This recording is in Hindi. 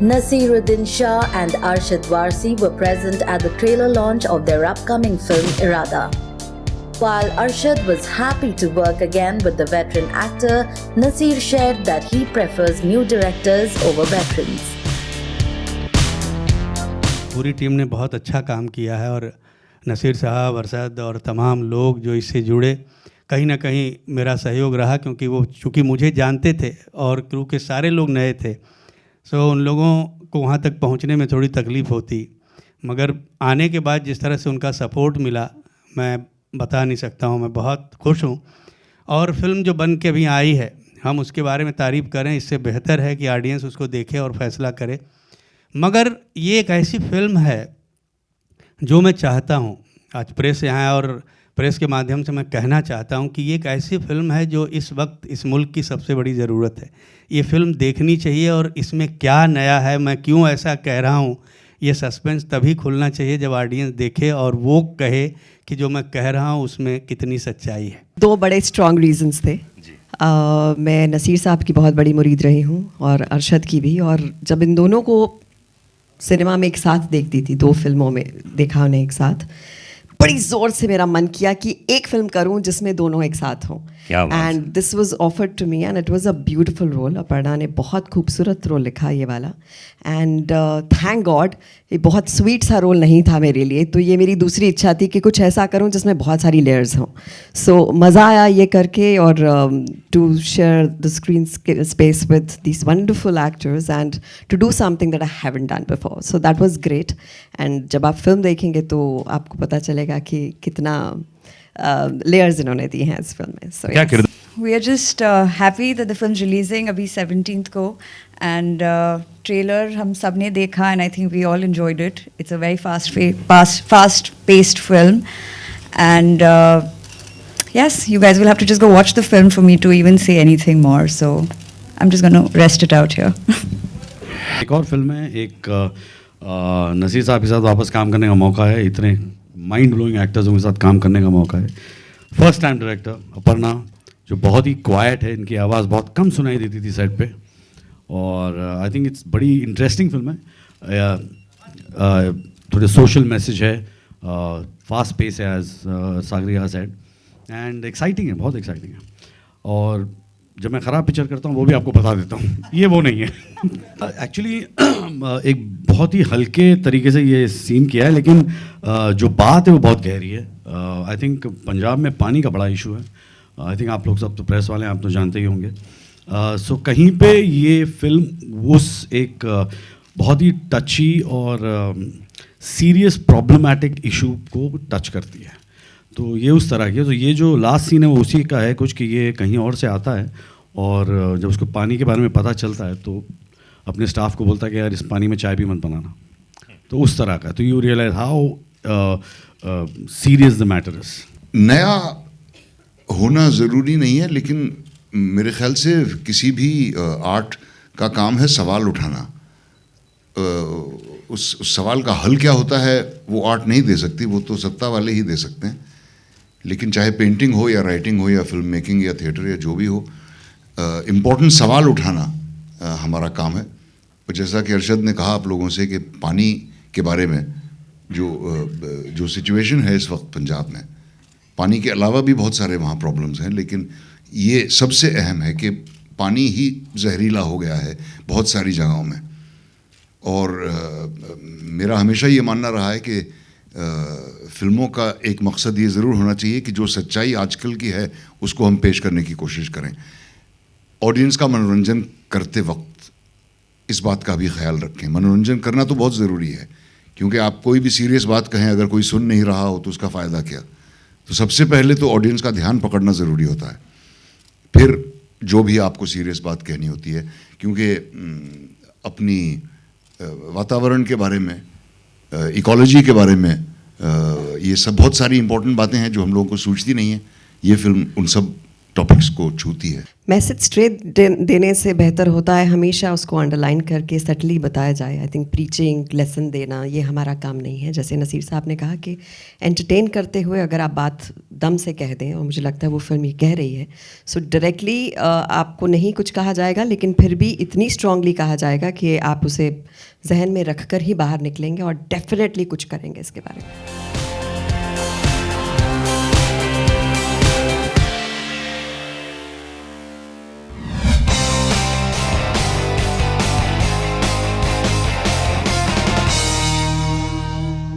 Naseeruddin Shah and Arshad Warsi were present at the trailer launch of their upcoming film Irada. While Arshad was happy to work again with the veteran actor, Naseer shared that he prefers new directors over veterans. पूरी टीम ने बहुत अच्छा काम किया है और नसीर साहब, अरशद और तमाम लोग जो इससे जुड़े, कहीं ना कहीं मेरा सहयोग रहा, क्योंकि वो चूँकि मुझे जानते थे और क्रू के सारे लोग नए थे, सो उन लोगों को वहाँ तक पहुँचने में थोड़ी तकलीफ़ होती, मगर आने के बाद जिस तरह से उनका सपोर्ट मिला मैं बता नहीं सकता हूँ। मैं बहुत खुश हूँ और फिल्म जो बन के अभी आई है हम उसके बारे में तारीफ़ करें, इससे बेहतर है कि ऑडियंस उसको देखे और फैसला करे। मगर ये एक ऐसी फिल्म है जो मैं चाहता हूँ, आज प्रेस यहाँ है और प्रेस के माध्यम से मैं कहना चाहता हूँ कि ये एक ऐसी फिल्म है जो इस वक्त इस मुल्क की सबसे बड़ी ज़रूरत है। ये फिल्म देखनी चाहिए और इसमें क्या नया है, मैं क्यों ऐसा कह रहा हूँ, ये सस्पेंस तभी खुलना चाहिए जब ऑडियंस देखे और वो कहे कि जो मैं कह रहा हूँ उसमें कितनी सच्चाई है। दो बड़े स्ट्रॉन्ग रीजंस थे। मैं नसीर साहब की बहुत बड़ी मुरीद रही हूँ और अरशद की भी, और जब इन दोनों को सिनेमा में एक साथ देखती थी, दो फिल्मों में देखा उन्हें एक साथ, बड़ी ज़ोर से मेरा मन किया कि एक फिल्म करूं जिसमें दोनों एक साथ हों। And this was offered to me and it was a beautiful role. Aparna ने बहुत खूबसूरत रोल लिखा ये वाला, एंड थैंक गॉड ये बहुत स्वीट सा रोल नहीं था मेरे लिए, तो ये मेरी दूसरी इच्छा थी कि कुछ ऐसा करूं जिसमें बहुत सारी लेयर्स हों। सो मज़ा आया ये करके, और to share the screen space with these wonderful actors and to do something that I haven't done before, so that was great. And जब आप फिल्म देखेंगे तो आपको पता चलेगा कि कितना लेयर्स इन्होंने दी हैं इस फिल्म में। So yes. We are just happy that the film's releasing अभी 17th को, and trailer हम सब ने देखा and I think we all enjoyed it. It's a very fast-paced film, and yes, you guys will have to just go watch the film for me to even say anything more. So I'm just going to rest it out here. एक और फिल्म है, एक नसीर साहब के साथ वापस काम करने का मौका है, इतने माइंड ब्लोइंग एक्टर्स के साथ काम करने का मौका है। फर्स्ट टाइम डायरेक्टर अपर्णा, जो बहुत ही क्वाइट है, इनकी आवाज़ बहुत कम सुनाई देती थी सेट पे, और आई थिंक इट्स बड़ी इंटरेस्टिंग फिल्म है। थोड़े सोशल मैसेज है, फास्ट पेस है एज सागरिया सेड, एंड एक्साइटिंग है, बहुत एक्साइटिंग है। और जब मैं ख़राब पिक्चर करता हूँ वो भी आपको बता देता हूँ, ये वो नहीं है। एक्चुअली एक बहुत ही हल्के तरीके से ये सीन किया है, लेकिन जो बात है वो बहुत गहरी है। आई थिंक पंजाब में पानी का बड़ा इशू है। आई थिंक आप लोग सब तो प्रेस वाले हैं, आप तो जानते ही होंगे। सो कहीं पे ये फिल्म उस एक बहुत ही टची और सीरियस प्रॉब्लमैटिक इशू को टच करती है, तो ये उस तरह की है। तो ये जो लास्ट सीन है वो उसी का है कुछ, कि ये कहीं और से आता है और जब उसको पानी के बारे में पता चलता है तो अपने स्टाफ को बोलता है कि यार इस पानी में चाय भी मत बनाना, तो उस तरह का। तो you realize how serious the matter is. नया होना ज़रूरी नहीं है, लेकिन मेरे ख्याल से किसी भी आर्ट का काम है सवाल उठाना। उस सवाल का हल क्या होता है वो आर्ट नहीं दे सकती, वो तो सत्ता वाले ही दे सकते हैं। लेकिन चाहे पेंटिंग हो या राइटिंग हो या फिल्म मेकिंग या थिएटर या जो भी हो, इम्पोर्टेंट सवाल उठाना हमारा काम है। और जैसा कि अरशद ने कहा आप लोगों से कि पानी के बारे में जो सिचुएशन है इस वक्त पंजाब में, पानी के अलावा भी बहुत सारे वहाँ प्रॉब्लम्स हैं, लेकिन ये सबसे अहम है कि पानी ही जहरीला हो गया है बहुत सारी जगहों में। और मेरा हमेशा ये मानना रहा है कि फिल्मों का एक मकसद ये ज़रूर होना चाहिए कि जो सच्चाई आजकल की है उसको हम पेश करने की कोशिश करें। ऑडियंस का मनोरंजन करते वक्त इस बात का भी ख्याल रखें। मनोरंजन करना तो बहुत ज़रूरी है, क्योंकि आप कोई भी सीरियस बात कहें, अगर कोई सुन नहीं रहा हो तो उसका फ़ायदा क्या। तो सबसे पहले तो ऑडियंस का ध्यान पकड़ना ज़रूरी होता है, फिर जो भी आपको सीरियस बात कहनी होती है। क्योंकि अपनी वातावरण के बारे में, इकोलॉजी के बारे में, ये सब बहुत सारी इंपॉर्टेंट बातें हैं जो हम लोगों को सूझती नहीं है। ये फिल्म उन सब टॉपिक्स को छूती है। मैसेज स्ट्रेट देने से बेहतर होता है हमेशा उसको अंडरलाइन करके सटली बताया जाए। आई थिंक प्रीचिंग, लेसन देना ये हमारा काम नहीं है। जैसे नसीर साहब ने कहा कि एंटरटेन करते हुए अगर आप बात दम से कह दें, और मुझे लगता है वो फिल्म ये कह रही है. सो डायरेक्टली आपको नहीं कुछ कहा जाएगा, लेकिन फिर भी इतनी स्ट्रांगली कहा जाएगा कि आप उसे जहन में रखकर ही बाहर निकलेंगे और डेफिनेटली कुछ करेंगे इसके बारे में.